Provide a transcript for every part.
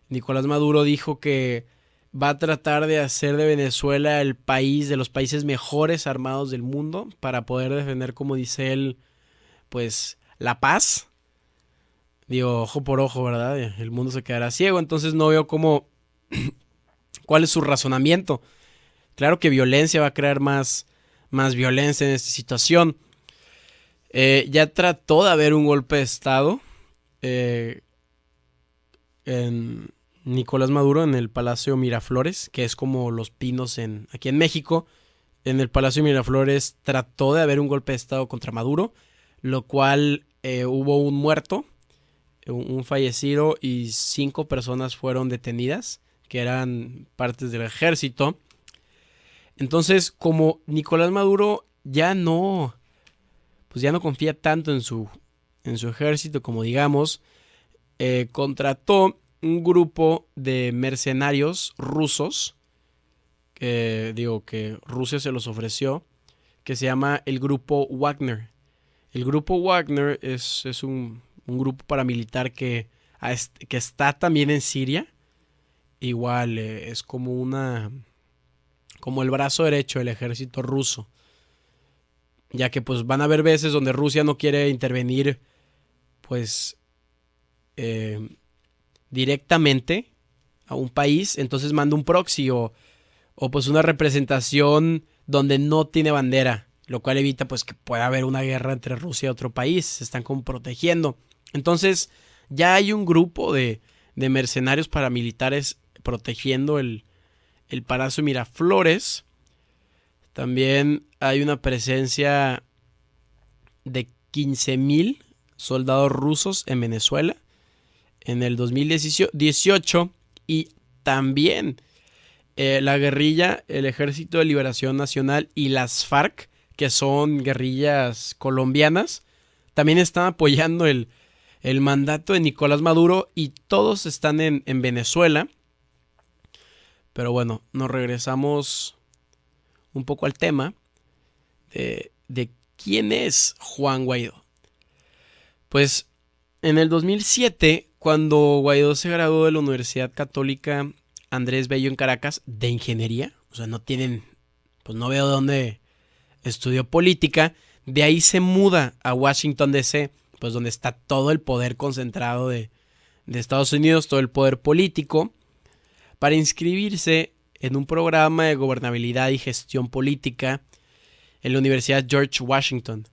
Nicolás Maduro dijo que va a tratar de hacer de Venezuela el país de los países mejores armados del mundo para poder defender, como dice él, pues la paz. Digo, ojo por ojo, ¿verdad? El mundo se quedará ciego, entonces no veo cuál es su razonamiento. Claro que violencia va a crear más violencia en esta situación. Ya trató de haber un golpe de Estado eh, en Nicolás Maduro en el Palacio Miraflores, que es como Los Pinos aquí en México. En el Palacio Miraflores trató de haber un golpe de Estado contra Maduro, lo cual hubo un muerto, un fallecido y 5 personas fueron detenidas, que eran partes del ejército. Entonces, como Nicolás Maduro ya no confía tanto en su ejército, como digamos, contrató un grupo de mercenarios rusos, que Rusia se los ofreció, que se llama el Grupo Wagner. El Grupo Wagner es un grupo paramilitar que está también en Siria. Igual es como el brazo derecho del ejército ruso, ya que pues van a haber veces donde Rusia no quiere intervenir pues eh, directamente a un país, entonces manda un proxy o pues una representación donde no tiene bandera, lo cual evita pues que pueda haber una guerra entre Rusia y otro país, se están como protegiendo. Entonces ya hay un grupo de mercenarios paramilitares protegiendo el Palacio Miraflores. También hay una presencia de 15,000 soldados rusos en Venezuela en el 2018 y también la guerrilla, el Ejército de Liberación Nacional y las FARC, que son guerrillas colombianas, también están apoyando el mandato de Nicolás Maduro y todos están en Venezuela. Pero bueno, nos regresamos un poco al tema de quién es Juan Guaidó. Pues en el 2007, cuando Guaidó se graduó de la Universidad Católica Andrés Bello en Caracas de ingeniería, o sea, pues no veo de dónde estudió política, de ahí se muda a Washington DC, pues donde está todo el poder concentrado de Estados Unidos, todo el poder político, para inscribirse en un programa de gobernabilidad y gestión política en la Universidad George Washington,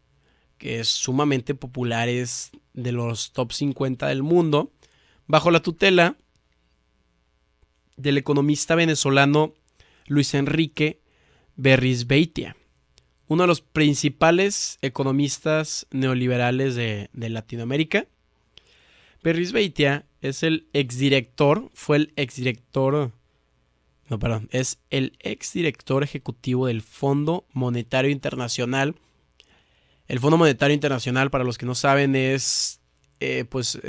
que es sumamente popular, es de los top 50 del mundo, bajo la tutela del economista venezolano Luis Enrique Berrizbeitia, uno de los principales economistas neoliberales de Latinoamérica. Berrizbeitia es el exdirector ejecutivo del Fondo Monetario Internacional. El Fondo Monetario Internacional, para los que no saben,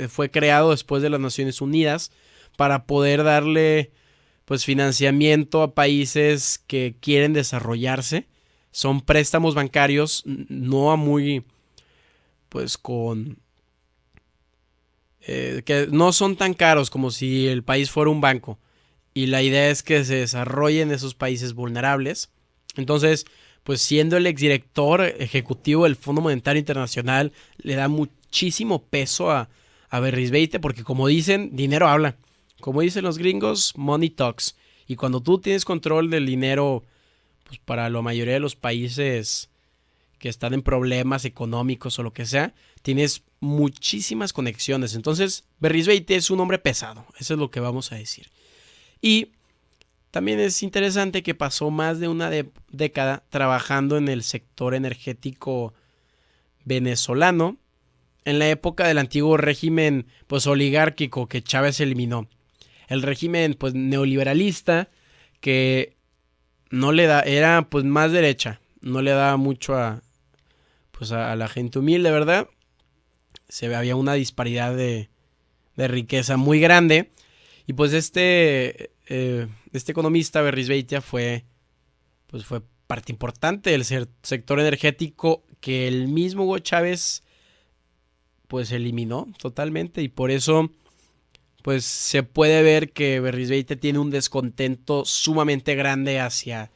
fue creado después de las Naciones Unidas para poder darle pues financiamiento a países que quieren desarrollarse. Son préstamos bancarios, no a muy pues con que no son tan caros como si el país fuera un banco. Y la idea es que se desarrollen esos países vulnerables. Entonces, pues siendo el exdirector ejecutivo del Fondo Monetario Internacional, le da muchísimo peso a Berrizbeitia, porque como dicen, dinero habla. Como dicen los gringos, money talks. Y cuando tú tienes control del dinero, pues para la mayoría de los países que están en problemas económicos o lo que sea, tienes muchísimas conexiones. Entonces, Berrizbeitia es un hombre pesado. Eso es lo que vamos a decir. Y también es interesante que pasó más de una década trabajando en el sector energético venezolano en la época del antiguo régimen pues oligárquico que Chávez eliminó. El régimen pues neoliberalista que no le da, era pues más derecha, no le daba mucho a la gente humilde, ¿verdad? Había una disparidad de riqueza muy grande. Y pues este economista Berrizbeitia fue parte importante del sector energético que el mismo Hugo Chávez pues eliminó totalmente, y por eso pues se puede ver que Berrizbeite tiene un descontento sumamente grande hacia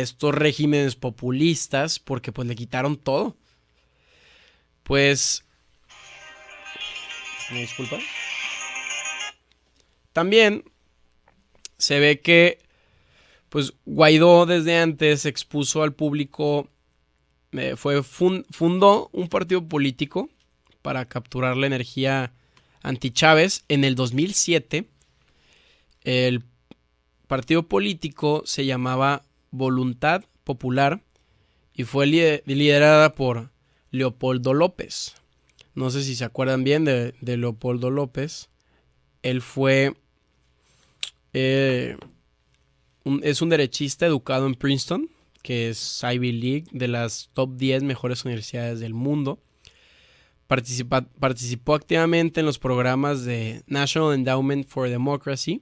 estos regímenes populistas, porque pues le quitaron todo. Pues, ¿me disculpa? También se ve que pues Guaidó desde antes expuso al público, fundó un partido político para capturar la energía anti-Chávez en el 2007. El partido político se llamaba Voluntad Popular y fue liderada por Leopoldo López. No sé si se acuerdan bien de Leopoldo López. Él fue es un derechista educado en Princeton, que es Ivy League, de las top 10 mejores universidades del mundo. Participó activamente en los programas de National Endowment for Democracy,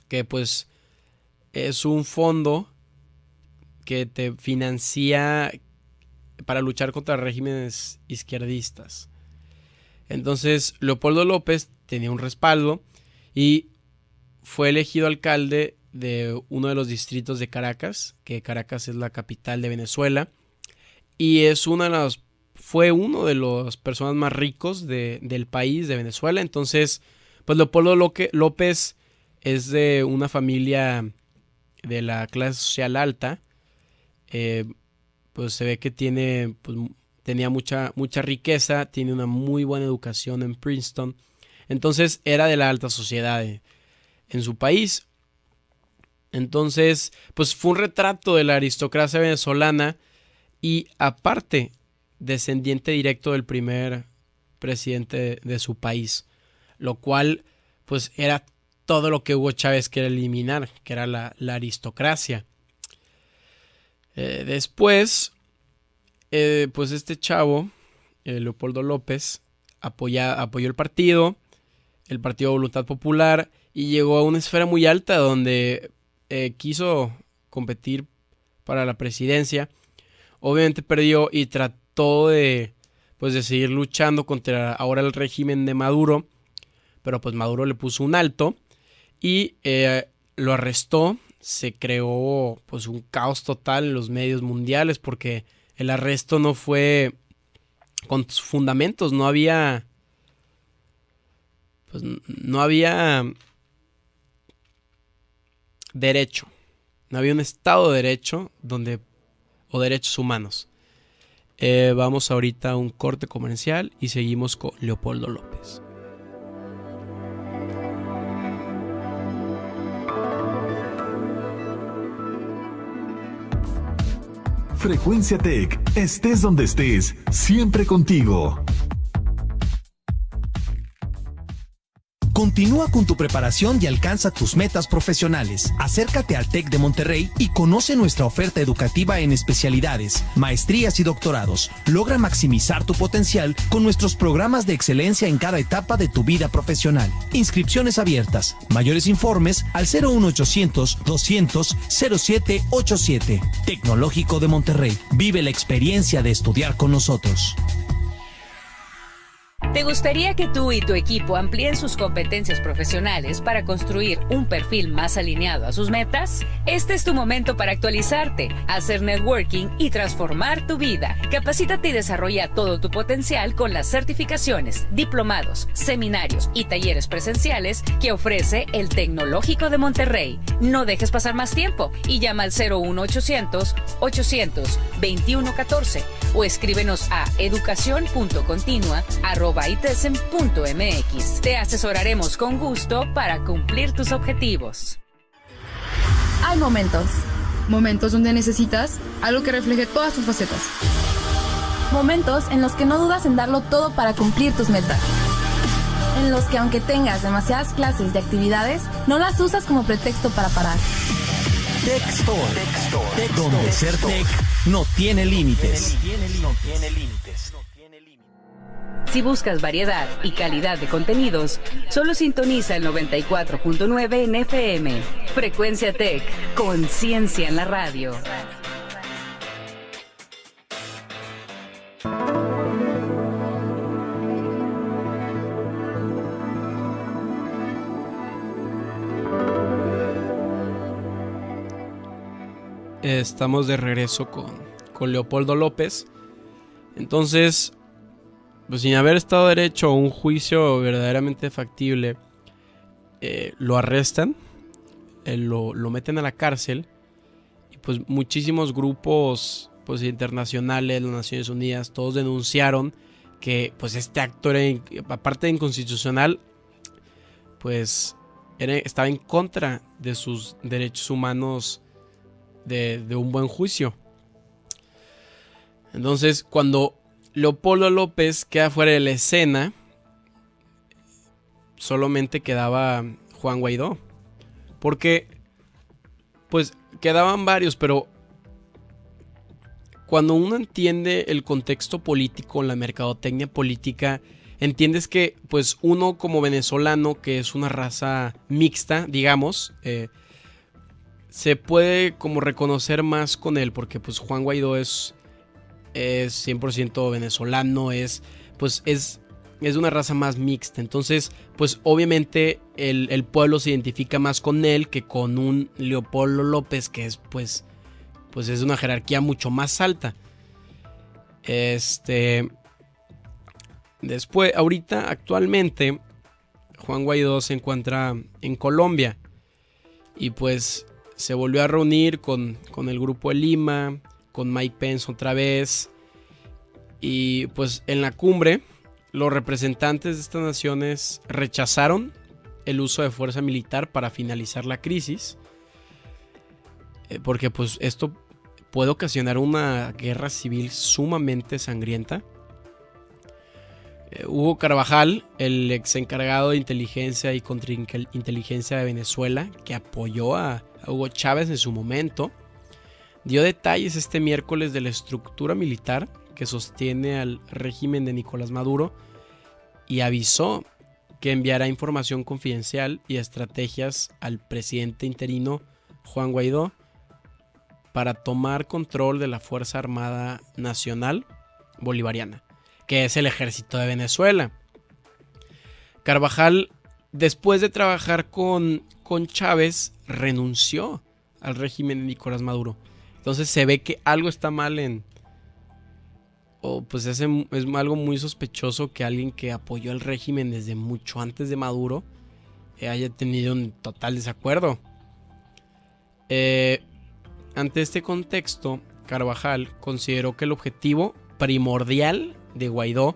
que pues es un fondo que te financia para luchar contra regímenes izquierdistas. Entonces, Leopoldo López tenía un respaldo y fue elegido alcalde de uno de los distritos de Caracas, que Caracas es la capital de Venezuela, y fue uno de los personas más ricos del país, de Venezuela. Entonces, pues Leopoldo López es de una familia de la clase social alta. Pues se ve que tenía mucha riqueza, tiene una muy buena educación en Princeton. Entonces era de la alta sociedad en su país. Entonces, pues fue un retrato de la aristocracia venezolana y aparte descendiente directo del primer presidente de su país, lo cual pues era todo lo que Hugo Chávez quería eliminar, que era la aristocracia. Después, pues este chavo, Leopoldo López, apoyó el partido Voluntad Popular, y llegó a una esfera muy alta donde quiso competir para la presidencia. Obviamente perdió y trató de seguir luchando contra ahora el régimen de Maduro, pero pues Maduro le puso un alto y lo arrestó. Se creó pues un caos total en los medios mundiales porque el arresto no fue con fundamentos, no había derecho, no había un Estado de Derecho o derechos humanos. Vamos ahorita a un corte comercial y seguimos con Leopoldo López. Frecuencia Tech, estés donde estés, siempre contigo. Continúa con tu preparación y alcanza tus metas profesionales. Acércate al TEC de Monterrey y conoce nuestra oferta educativa en especialidades, maestrías y doctorados. Logra maximizar tu potencial con nuestros programas de excelencia en cada etapa de tu vida profesional. Inscripciones abiertas. Mayores informes al 01800 200 0787. Tecnológico de Monterrey. Vive la experiencia de estudiar con nosotros. ¿Te gustaría que tú y tu equipo amplíen sus competencias profesionales para construir un perfil más alineado a sus metas? Este es tu momento para actualizarte, hacer networking y transformar tu vida. Capacítate y desarrolla todo tu potencial con las certificaciones, diplomados, seminarios y talleres presenciales que ofrece el Tecnológico de Monterrey. No dejes pasar más tiempo y llama al 01800 800 2114 o escríbenos a educación.continua@itesen.mx. Te asesoraremos con gusto para cumplir tus objetivos. Hay momentos donde necesitas algo que refleje todas tus facetas. Momentos en los que no dudas en darlo todo para cumplir tus metas. En los que aunque tengas demasiadas clases y actividades, no las usas como pretexto para parar. Tech Store, donde ser tech no tiene límites. Si buscas variedad y calidad de contenidos, solo sintoniza el 94.9 en FM. Frecuencia Tech, conciencia en la radio. estamos de regreso con Leopoldo López. Entonces, pues sin haber estado derecho a un juicio verdaderamente factible, lo arrestan, lo meten a la cárcel. Y pues muchísimos grupos pues internacionales, las Naciones Unidas, todos denunciaron que pues este acto era, aparte de inconstitucional, pues estaba en contra de sus derechos humanos de un buen juicio. Entonces, cuando Leopoldo López queda fuera de la escena, solamente quedaba Juan Guaidó. Porque, pues, quedaban varios, pero cuando uno entiende el contexto político, la mercadotecnia política, entiendes que, pues, uno como venezolano, que es una raza mixta, digamos, se puede como reconocer más con él, porque, pues, Juan Guaidó es 100% venezolano, es una raza más mixta. Entonces, pues obviamente el pueblo se identifica más con él que con un Leopoldo López, que es pues es una jerarquía mucho más alta. Después, ahorita, actualmente, Juan Guaidó se encuentra en Colombia. Y pues se volvió a reunir con el Grupo de Lima, con Mike Pence otra vez. Y pues en la cumbre, los representantes de estas naciones rechazaron el uso de fuerza militar para finalizar la crisis. Porque pues esto puede ocasionar una guerra civil sumamente sangrienta. Hugo Carvajal, el ex encargado de inteligencia y contrainteligencia de Venezuela, que apoyó a Hugo Chávez en su momento, dio detalles este miércoles de la estructura militar que sostiene al régimen de Nicolás Maduro y avisó que enviará información confidencial y estrategias al presidente interino Juan Guaidó para tomar control de la Fuerza Armada Nacional Bolivariana, que es el ejército de Venezuela. Carvajal, después de trabajar con Chávez, renunció al régimen de Nicolás Maduro. Entonces se ve que algo está mal pues es algo muy sospechoso que alguien que apoyó el régimen desde mucho antes de Maduro haya tenido un total desacuerdo. Ante este contexto, Carvajal consideró que el objetivo primordial de Guaidó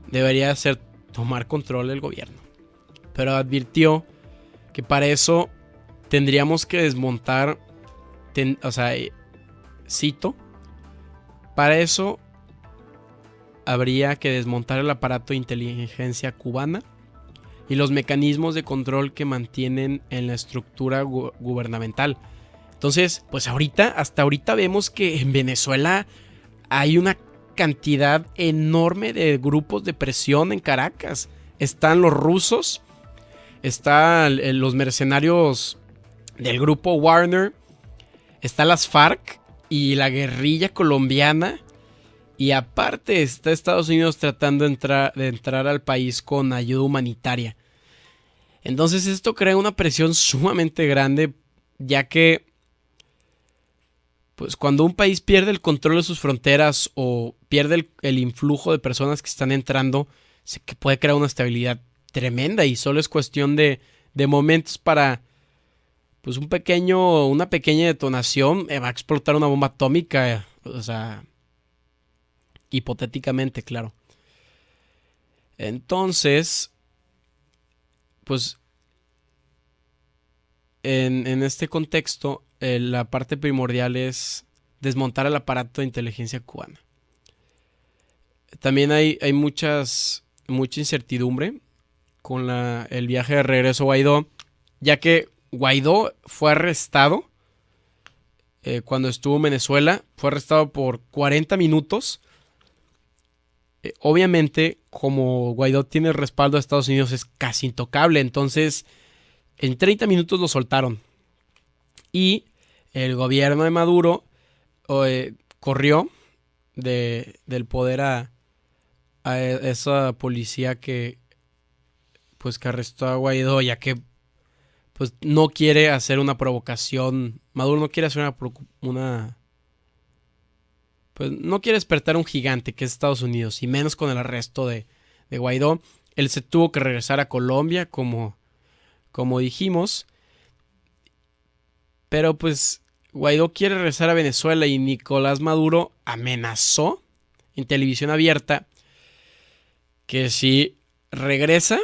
debería ser tomar control del gobierno, pero advirtió que para eso tendríamos que desmontar, cito, para eso habría que desmontar el aparato de inteligencia cubana y los mecanismos de control que mantienen en la estructura gubernamental. Entonces, pues hasta ahorita vemos que en Venezuela hay una cantidad enorme de grupos de presión en Caracas. Están los rusos, están los mercenarios del grupo Wagner, están las FARC y la guerrilla colombiana. Y aparte está Estados Unidos tratando de entrar al país con ayuda humanitaria. Entonces esto crea una presión sumamente grande, ya que pues cuando un país pierde el control de sus fronteras o pierde el influjo de personas que están entrando, que puede crear una estabilidad tremenda y solo es cuestión de momentos para pues una pequeña detonación, va a explotar una bomba atómica, o sea, hipotéticamente, claro. Entonces, pues en este contexto, la parte primordial es desmontar el aparato de inteligencia cubana. También hay mucha incertidumbre con el viaje de regreso a Guaidó, ya que Guaidó fue arrestado cuando estuvo en Venezuela, fue arrestado por 40 minutos. Obviamente, como Guaidó tiene el respaldo de Estados Unidos, es casi intocable. Entonces, en 30 minutos lo soltaron. Y el gobierno de Maduro corrió del poder a esa policía que arrestó a Guaidó, ya que pues no quiere hacer una provocación. Maduro no quiere hacer pues no quiere despertar un gigante que es Estados Unidos, y menos con el arresto de Guaidó. Él se tuvo que regresar a Colombia, como dijimos. Pero pues Guaidó quiere regresar a Venezuela y Nicolás Maduro amenazó en televisión abierta que si regresa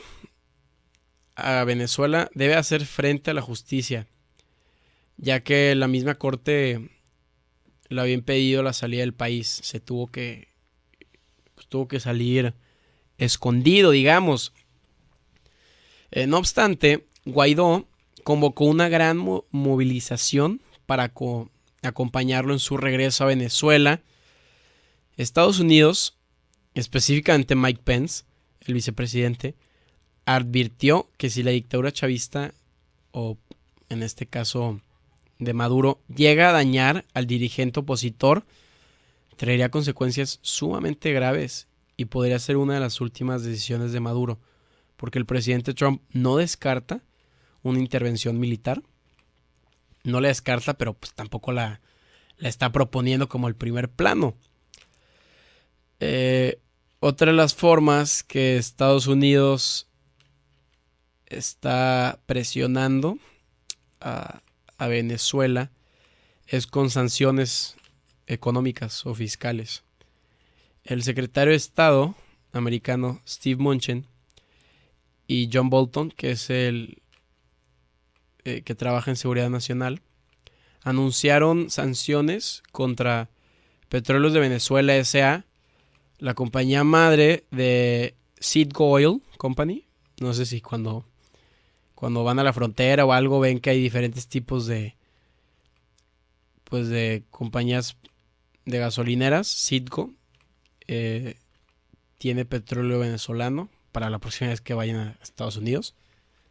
a Venezuela debe hacer frente a la justicia, ya que la misma corte le había impedido la salida del país. Se tuvo que salir escondido, digamos. No obstante, Guaidó convocó una gran movilización para acompañarlo en su regreso a Venezuela. Estados Unidos, específicamente Mike Pence, el vicepresidente, advirtió que si la dictadura chavista, o en este caso de Maduro, llega a dañar al dirigente opositor, traería consecuencias sumamente graves y podría ser una de las últimas decisiones de Maduro, porque el presidente Trump no descarta una intervención militar. No la descarta, pero pues tampoco la está proponiendo como el primer plano. Otra de las formas que Estados Unidos está presionando a Venezuela es con sanciones económicas o fiscales. El secretario de Estado americano Steve Mnuchin y John Bolton, que es el que trabaja en seguridad nacional, anunciaron sanciones contra Petróleos de Venezuela S.A., la compañía madre de Citgo Oil Company. No sé si cuando van a la frontera o algo ven que hay diferentes tipos de compañías de gasolineras. Citgo tiene petróleo venezolano para la próxima vez que vayan a Estados Unidos.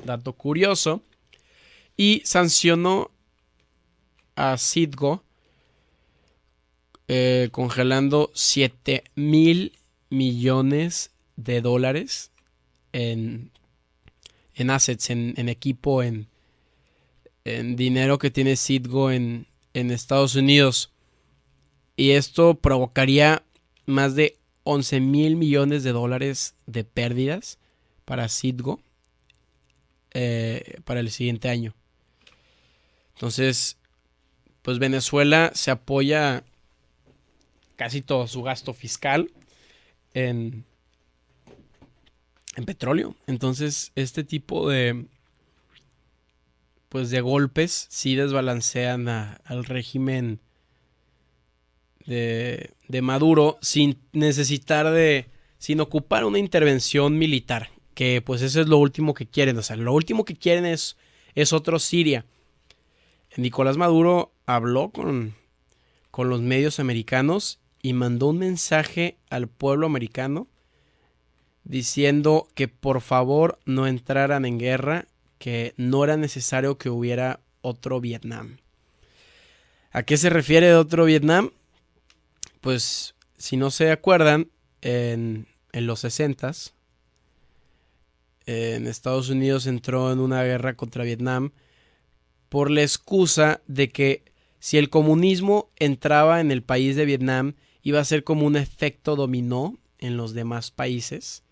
Dato curioso. Y sancionó a Citgo congelando $7,000 millones en assets, en equipo, en dinero que tiene Citgo en Estados Unidos. Y esto provocaría más de $11,000 millones de pérdidas para Citgo para el siguiente año. Entonces, pues Venezuela se apoya casi todo su gasto fiscal en petróleo. Entonces, este tipo de golpes sí desbalancean al régimen de Maduro sin ocupar una intervención militar, que pues eso es lo último que quieren. O sea, lo último que quieren es otro Siria. Nicolás Maduro habló con los medios americanos y mandó un mensaje al pueblo americano diciendo que por favor no entraran en guerra, que no era necesario que hubiera otro Vietnam. ¿A qué se refiere de otro Vietnam? Pues si no se acuerdan, en los 60s, en Estados Unidos entró en una guerra contra Vietnam por la excusa de que si el comunismo entraba en el país de Vietnam, iba a ser como un efecto dominó en los demás países,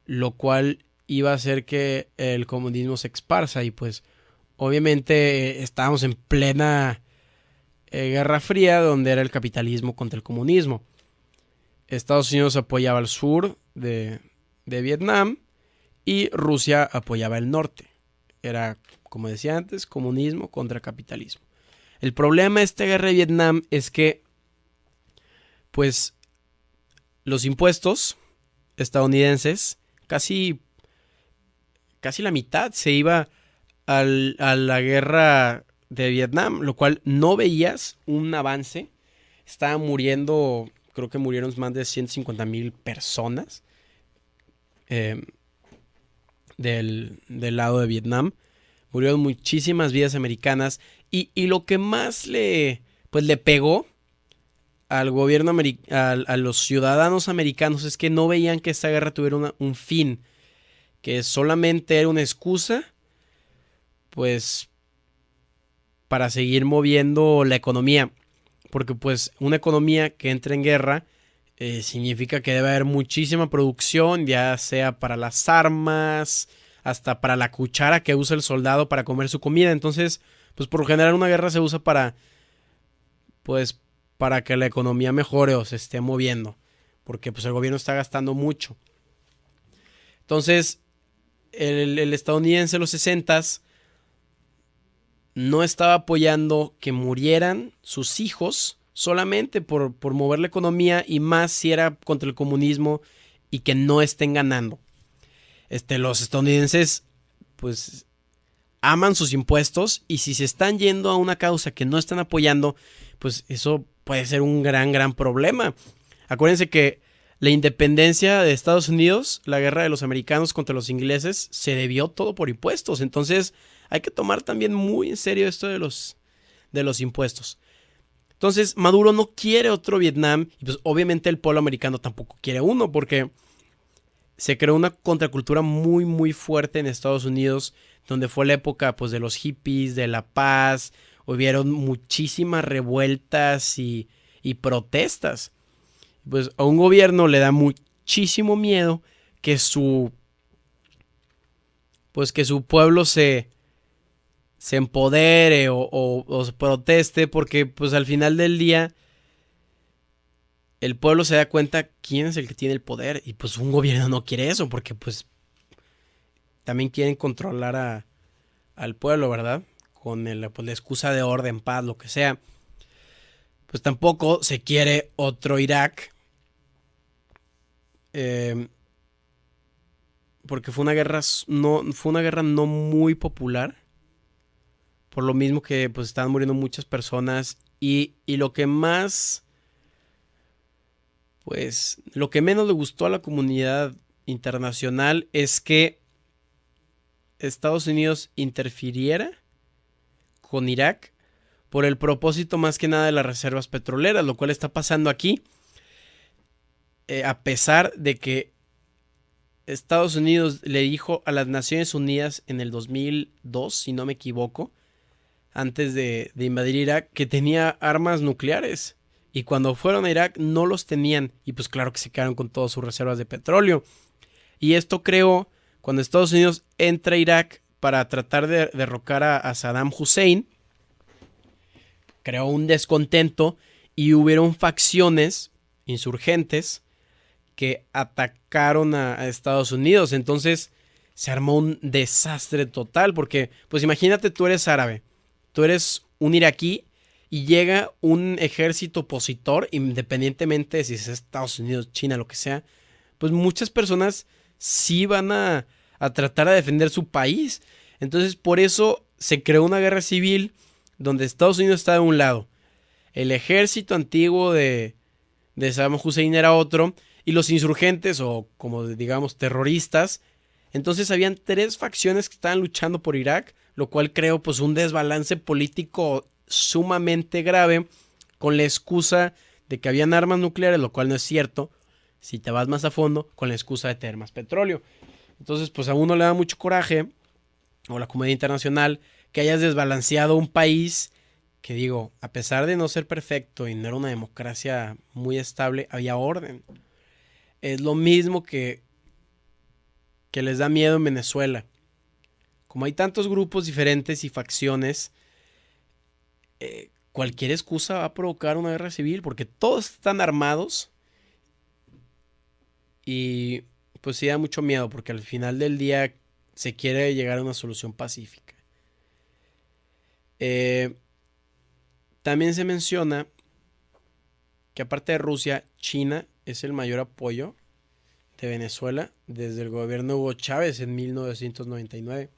lo cual iba a hacer que el comunismo se esparza. Y pues obviamente estábamos en plena Guerra Fría, donde era el capitalismo contra el comunismo. Estados Unidos apoyaba al sur de Vietnam y Rusia apoyaba el norte. Era, como decía antes, comunismo contra capitalismo. El problema de esta guerra de Vietnam es que pues los impuestos estadounidenses, casi la mitad se iba a la guerra de Vietnam, lo cual no veías un avance. Estaban muriendo, creo que murieron más de 150,000 personas del lado de Vietnam. Murieron muchísimas vidas americanas. Y lo que más le pegó al gobierno a los ciudadanos americanos es que no veían que esta guerra tuviera un fin, que solamente era una excusa pues para seguir moviendo la economía, porque pues una economía que entra en guerra significa que debe haber muchísima producción, ya sea para las armas, hasta para la cuchara que usa el soldado para comer su comida. Entonces, pues por lo general una guerra se usa pues para que la economía mejore o se esté moviendo, porque pues el gobierno está gastando mucho. Entonces, el estadounidense en los 60s no estaba apoyando que murieran sus hijos solamente por mover la economía, y más si era contra el comunismo y que no estén ganando. Los estadounidenses pues aman sus impuestos, y si se están yendo a una causa que no están apoyando, pues eso puede ser un gran problema. Acuérdense que la independencia de Estados Unidos, la guerra de los americanos contra los ingleses, se debió todo por impuestos. Entonces hay que tomar también muy en serio esto de los impuestos. Entonces Maduro no quiere otro Vietnam, y pues obviamente el pueblo americano tampoco quiere uno, porque se creó una contracultura muy fuerte en Estados Unidos, donde fue la época pues de los hippies, de la paz. Hubieron muchísimas revueltas y protestas. Pues a un gobierno le da muchísimo miedo que su pueblo se empodere o se proteste, porque pues al final del día el pueblo se da cuenta quién es el que tiene el poder, y pues un gobierno no quiere eso, porque pues también quieren controlar al pueblo, ¿verdad? Con la excusa de orden, paz, lo que sea. Pues tampoco se quiere otro Irak, porque fue una guerra no muy popular, por lo mismo que pues estaban muriendo muchas personas, y lo que más, pues lo que menos le gustó a la comunidad internacional es que Estados Unidos interfiriera con Irak por el propósito más que nada de las reservas petroleras, lo cual está pasando aquí, a pesar de que Estados Unidos le dijo a las Naciones Unidas en el 2002, si no me equivoco, antes de invadir Irak, que tenía armas nucleares, y cuando fueron a Irak no los tenían, y pues claro que se quedaron con todas sus reservas de petróleo. Y esto creó, cuando Estados Unidos entra a Irak para tratar de derrocar a Saddam Hussein, creó un descontento, y hubieron facciones insurgentes que atacaron a Estados Unidos. Entonces se armó un desastre total, porque pues imagínate, tú eres árabe, tú eres un iraquí, y llega un ejército opositor, independientemente de si es Estados Unidos, China, lo que sea, pues muchas personas sí van a tratar de defender su país. Entonces por eso se creó una guerra civil, donde Estados Unidos está de un lado, el ejército antiguo de Saddam Hussein era otro, y los insurgentes, o como digamos terroristas. Entonces habían tres facciones que estaban luchando por Irak, lo cual creó pues un desbalance político sumamente grave, con la excusa de que habían armas nucleares, lo cual no es cierto. Si te vas más a fondo, con la excusa de tener más petróleo. Entonces pues a uno le da mucho coraje, o la comunidad internacional, que hayas desbalanceado un país que, digo, a pesar de no ser perfecto y no era una democracia muy estable, había orden. Es lo mismo que les da miedo en Venezuela. Como hay tantos grupos diferentes y facciones, cualquier excusa va a provocar una guerra civil, porque todos están armados, y pues sí da mucho miedo, porque al final del día se quiere llegar a una solución pacífica. También se menciona que aparte de Rusia, China es el mayor apoyo de Venezuela desde el gobierno de Hugo Chávez en 1999.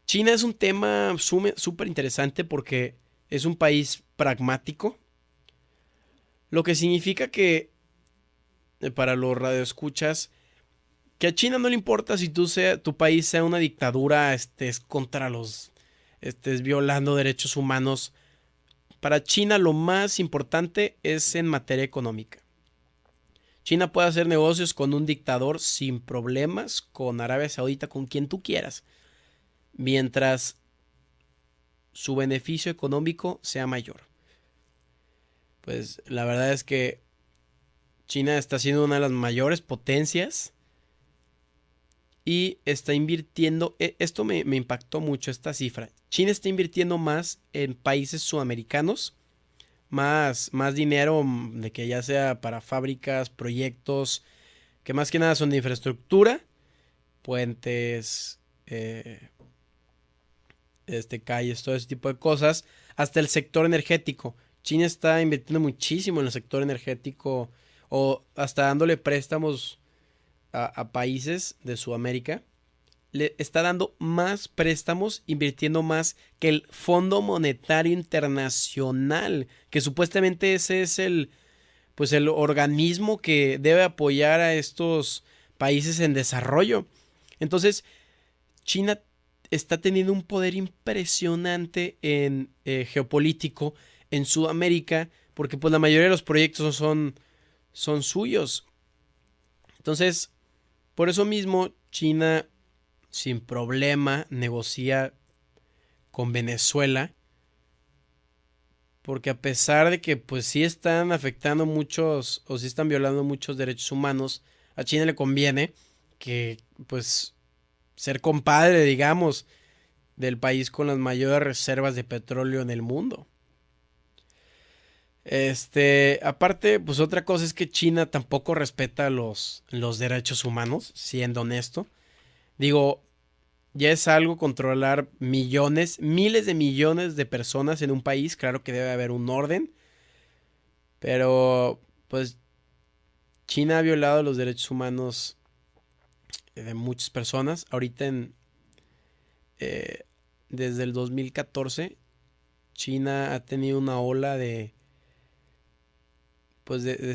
China es un tema súper interesante, porque es un país pragmático, lo que significa que, para los radioescuchas, que a China no le importa si tu país sea una dictadura, estés violando derechos humanos. Para China lo más importante es en materia económica. China puede hacer negocios con un dictador sin problemas, con Arabia Saudita, con quien tú quieras. mientras su beneficio económico sea mayor. Pues la verdad es que China está siendo una de las mayores potencias y está invirtiendo, esto me impactó mucho esta cifra. China está invirtiendo más en países sudamericanos, más dinero, de que ya sea para fábricas, proyectos, que más que nada son de infraestructura, puentes, calles, todo ese tipo de cosas, hasta el sector energético. China está invirtiendo muchísimo en el sector energético o hasta dándole préstamos a países de Sudamérica. Le está dando más préstamos, invirtiendo más que el Fondo Monetario Internacional, que supuestamente ese es el organismo que debe apoyar a estos países en desarrollo. Entonces, China está teniendo un poder impresionante en geopolítico en Sudamérica, porque pues la mayoría de los proyectos son suyos. Entonces, por eso mismo, China sin problema negocia con Venezuela, porque a pesar de que pues sí están afectando muchos o sí están violando muchos derechos humanos, a China le conviene que pues ser compadre, digamos, del país con las mayores reservas de petróleo en el mundo. Aparte, pues otra cosa es que China tampoco respeta los derechos humanos, siendo honesto. Digo, ya es algo controlar millones, miles de millones de personas en un país. Claro que debe haber un orden, pero pues China ha violado los derechos humanos de muchas personas. Ahorita desde el 2014, China ha tenido una ola de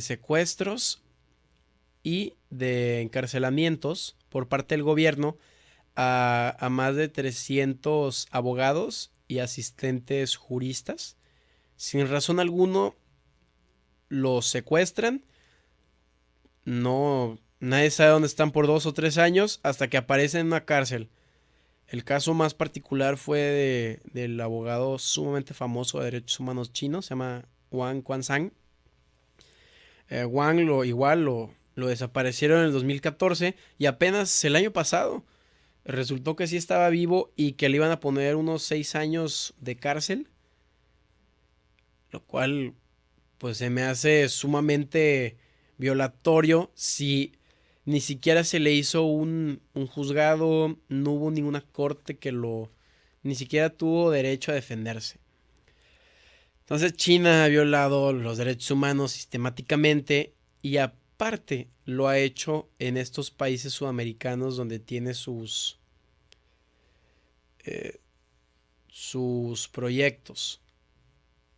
secuestros y de encarcelamientos por parte del gobierno a más de 300 abogados y asistentes juristas. Sin razón alguna los secuestran. Nadie sabe dónde están por 2 o 3 años hasta que aparecen en una cárcel. El caso más particular fue del abogado sumamente famoso de derechos humanos chino, se llama Wang Quanzhang. Wang lo desaparecieron en el 2014 y apenas el año pasado resultó que sí estaba vivo y que le iban a poner unos 6 años de cárcel, lo cual pues se me hace sumamente violatorio si ni siquiera se le hizo un juzgado, no hubo ninguna corte ni siquiera tuvo derecho a defenderse. Entonces China ha violado los derechos humanos sistemáticamente y aparte lo ha hecho en estos países sudamericanos donde tiene sus proyectos.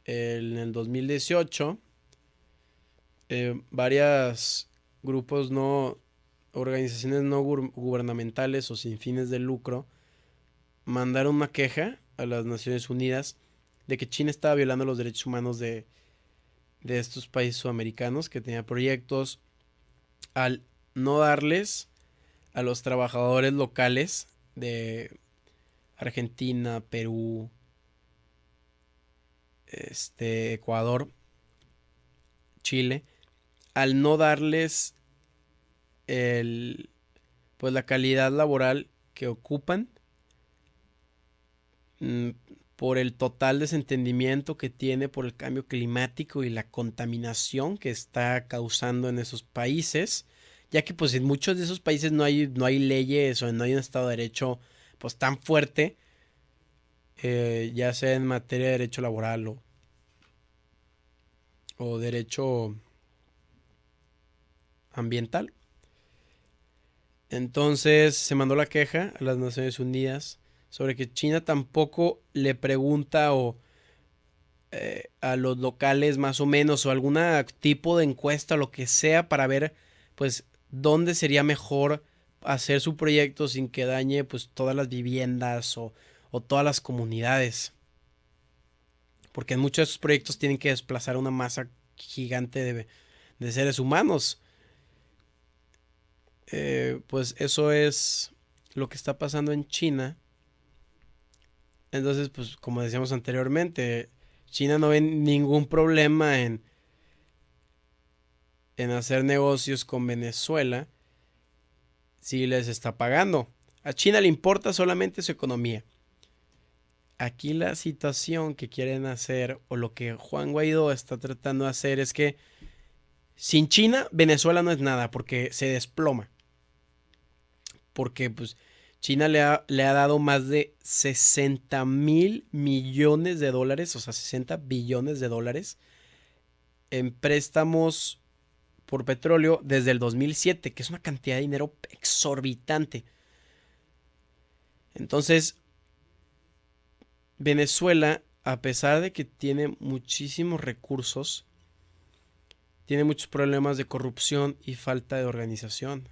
En el 2018, varios grupos organizaciones no gubernamentales o sin fines de lucro mandaron una queja a las Naciones Unidas de que China estaba violando los derechos humanos de estos países sudamericanos que tenían proyectos al no darles a los trabajadores locales de Argentina, Perú, Ecuador, Chile, al no darles la calidad laboral que ocupan, por el total desentendimiento que tiene por el cambio climático y la contaminación que está causando en esos países, ya que pues en muchos de esos países no hay leyes o no hay un Estado de Derecho pues tan fuerte, ya sea en materia de derecho laboral o derecho ambiental. Entonces se mandó la queja a las Naciones Unidas sobre que China tampoco le pregunta a los locales más o menos o algún tipo de encuesta o lo que sea para ver pues dónde sería mejor hacer su proyecto sin que dañe pues todas las viviendas o todas las comunidades, porque en muchos de esos proyectos tienen que desplazar una masa gigante de seres humanos. Pues eso es lo que está pasando en China. Entonces, pues como decíamos anteriormente, China no ve ningún problema en hacer negocios con Venezuela si les está pagando. A China le importa solamente su economía. Aquí la situación que quieren hacer, o lo que Juan Guaidó está tratando de hacer, es que sin China, Venezuela no es nada, porque se desploma. Porque pues China le ha dado más de 60,000 millones de dólares, o sea, 60 billones de dólares en préstamos por petróleo desde el 2007, que es una cantidad de dinero exorbitante. Entonces, Venezuela, a pesar de que tiene muchísimos recursos, tiene muchos problemas de corrupción y falta de organización.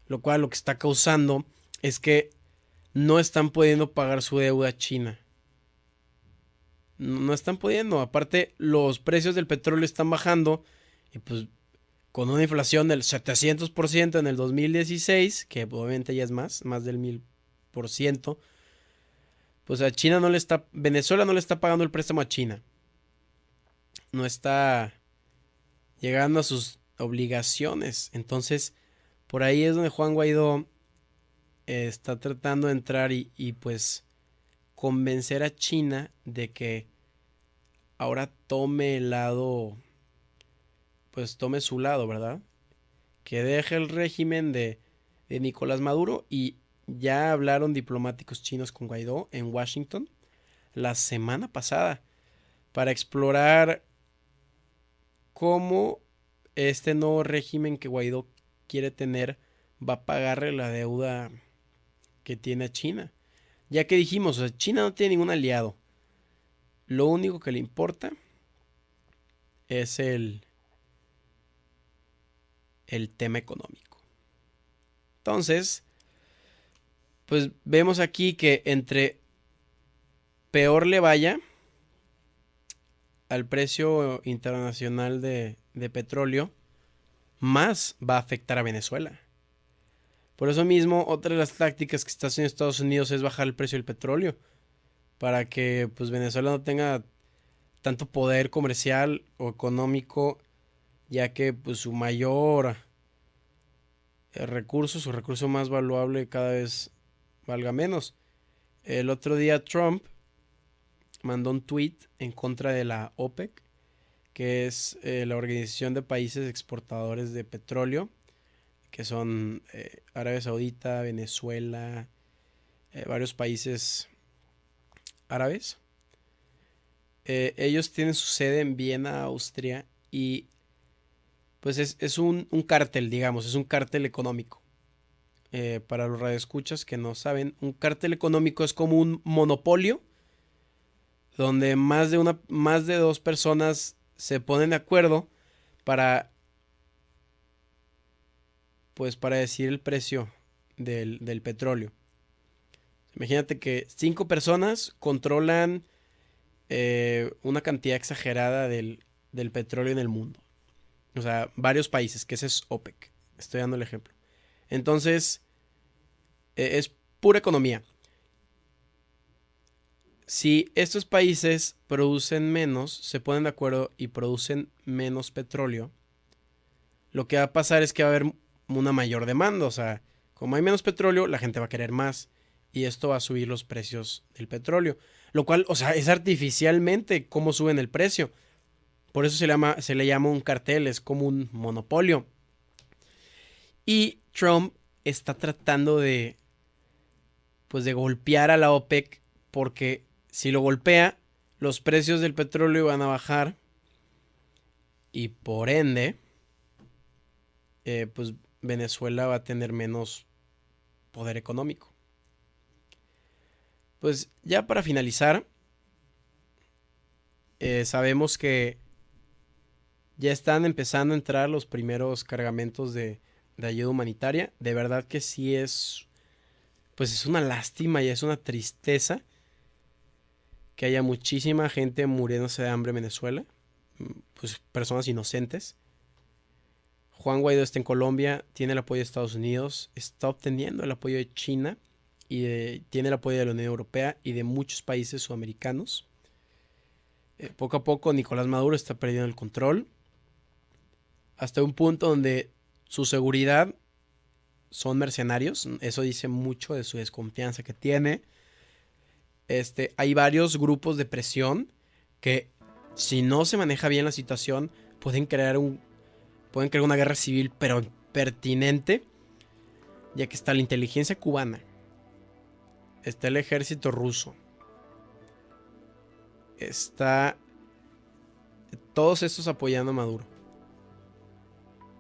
Lo cual lo que está causando es que no están pudiendo pagar su deuda a China. No están pudiendo. Aparte, los precios del petróleo están bajando. Y pues con una inflación del 700% en el 2016, que obviamente ya es más del 1000%, pues a China no le está, Venezuela no le está pagando el préstamo a China. No está llegando a sus obligaciones. Entonces, por ahí es donde Juan Guaidó está tratando de entrar y pues convencer a China de que ahora tome el lado, pues tome su lado, ¿verdad? Que deje el régimen de Nicolás Maduro. Y ya hablaron diplomáticos chinos con Guaidó en Washington la semana pasada para explorar cómo este nuevo régimen que Guaidó quiere tener va a pagarle la deuda que tiene a China. Ya que dijimos, o sea, China no tiene ningún aliado. Lo único que le importa es el tema económico. Entonces, pues vemos aquí que entre peor le vaya al precio internacional de petróleo, más va a afectar a Venezuela. Por eso mismo, otra de las tácticas que está haciendo Estados Unidos es bajar el precio del petróleo, para que pues Venezuela no tenga tanto poder comercial o económico, ya que pues su mayor recurso, su recurso más valuable, cada vez valga menos. El otro día Trump mandó un tweet en contra de la OPEC, que es la Organización de Países Exportadores de Petróleo, que son Arabia Saudita, Venezuela, varios países árabes. Ellos tienen su sede en Viena, Austria, y pues es un cártel, digamos, es un cártel económico. Para los radioescuchas que no saben, un cártel económico es como un monopolio donde más de dos personas se ponen de acuerdo para decir el precio del petróleo. Imagínate que 5 personas controlan una cantidad exagerada del petróleo en el mundo. O sea, varios países, que ese es OPEC. Estoy dando el ejemplo. Entonces, es pura economía. Si estos países producen menos, se ponen de acuerdo y producen menos petróleo, lo que va a pasar es que va a haber una mayor demanda. O sea, como hay menos petróleo, la gente va a querer más. Y esto va a subir los precios del petróleo. Lo cual, o sea, es artificialmente cómo suben el precio. Por eso se le llama un cartel, es como un monopolio. Y Trump está tratando de golpear a la OPEC, porque si lo golpea, los precios del petróleo van a bajar y por ende, pues Venezuela va a tener menos poder económico. Pues ya para finalizar, sabemos que ya están empezando a entrar los primeros cargamentos de ayuda humanitaria. De verdad que sí es una lástima y es una tristeza que haya muchísima gente muriéndose de hambre en Venezuela, pues personas inocentes. Juan Guaidó está en Colombia, tiene el apoyo de Estados Unidos, está obteniendo el apoyo de China y tiene el apoyo de la Unión Europea y de muchos países sudamericanos. Poco a poco Nicolás Maduro está perdiendo el control hasta un punto donde su seguridad son mercenarios. Eso dice mucho de su desconfianza que tiene. Hay varios grupos de presión que, si no se maneja bien la situación, pueden crear una guerra civil, pero pertinente, ya que está la inteligencia cubana, está el ejército ruso, está todos estos apoyando a Maduro,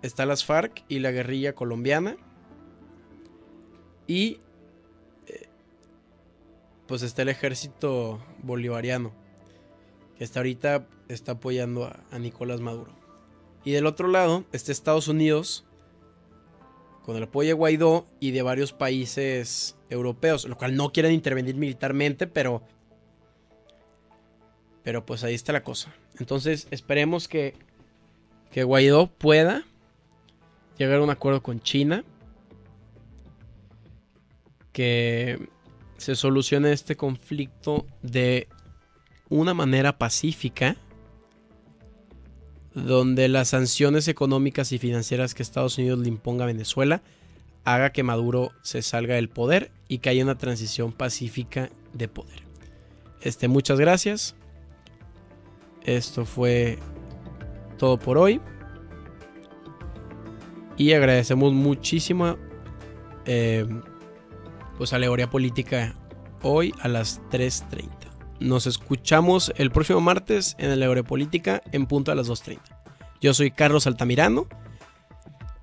está las FARC y la guerrilla colombiana, y pues está el ejército bolivariano, que hasta ahorita está apoyando a Nicolás Maduro. Y del otro lado está Estados Unidos, con el apoyo de Guaidó y de varios países europeos, lo cual no quieren intervenir militarmente, pero pues ahí está la cosa. Entonces esperemos que Guaidó pueda llegar a un acuerdo con China, que se solucione este conflicto de una manera pacífica, donde las sanciones económicas y financieras que Estados Unidos le imponga a Venezuela haga que Maduro se salga del poder y que haya una transición pacífica de poder. Muchas gracias. Esto fue todo por hoy. Y agradecemos muchísimo pues Alegoría Política hoy a las 3:30. Nos escuchamos el próximo martes en Alegoría Política en punto a las 2:30. Yo soy Carlos Altamirano,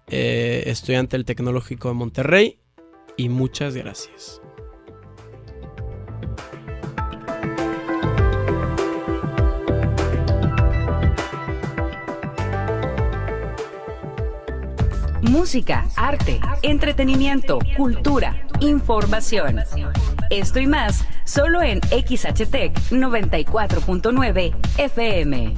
estudiante del Tecnológico de Monterrey, y muchas gracias. Música, arte, entretenimiento, cultura, información. Esto y más, solo en XHTEC 94.9 FM.